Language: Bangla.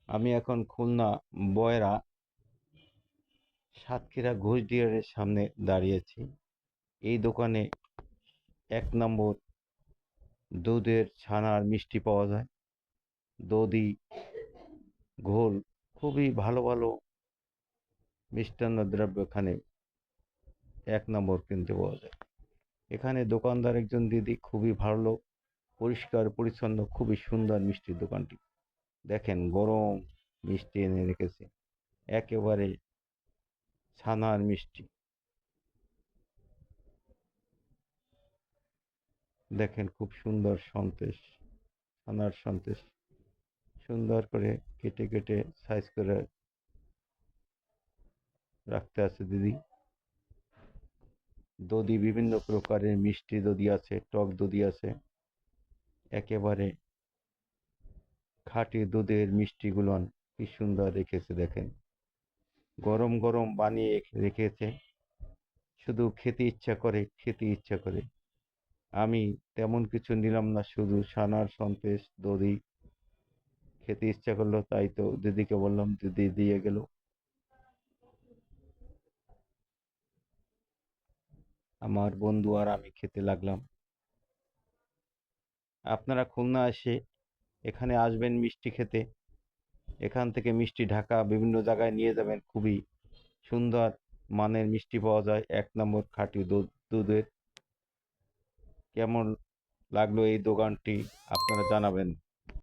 আমি এখন খুলনা বয়রা সাতক্ষীরা ঘোষডিয়ারের সামনে দাঁড়িয়েছি। এই দোকানে ১ নম্বর দুধের ছানার মিষ্টি পাওয়া যায়। দধি, ঘোল, খুবই ভালো ভালো মিষ্টান্ন দ্রব্য এখানে ১ নম্বর কিনতে পাওয়া যায়। এখানে দোকানদার একজন দিদি, খুবই ভালো লোক, পরিষ্কার পরিচ্ছন্ন, খুবই সুন্দর মিষ্টির দোকানটি। দেখেন গরম মিষ্টি এনে রেখেছে, একেবারে ছানার মিষ্টি। দেখেন খুব সুন্দর সন্দেশ, ছানার সন্দেশ সুন্দর করে কেটে কেটে সাইজ করে রাখতে আছে দিদি। দধি বিভিন্ন প্রকারের মিষ্টি দধি আছে, টক দধি আছে, একেবারে খাঁটি দুধের মিষ্টিগুলো কি সুন্দর রেখেছে দেখেন। গরম গরম বানিয়ে রেখেছে, শুধু খেতে ইচ্ছা করে, খেতে ইচ্ছা করে। আমি তেমন কিছু নিলাম না, শুধু ছানার সন্দেশ, দধি খেতে ইচ্ছা করলো, তাই তো দিদিকে বললাম, দিদি দিয়ে গেল। আমার বন্ধু আর আমি খেতে লাগলাম। আপনারা খুলনা এসে এখানে আসবেন মিষ্টি খেতে। এখান থেকে মিষ্টি ঢাকা বিভিন্ন জায়গায় নিয়ে যাবেন, খুবই সুন্দর মানের মিষ্টি পাওয়া যায়, ১ নম্বর খাঁটি দুধের। কেমন লাগলো এই দোকানটি আপনারা জানাবেন।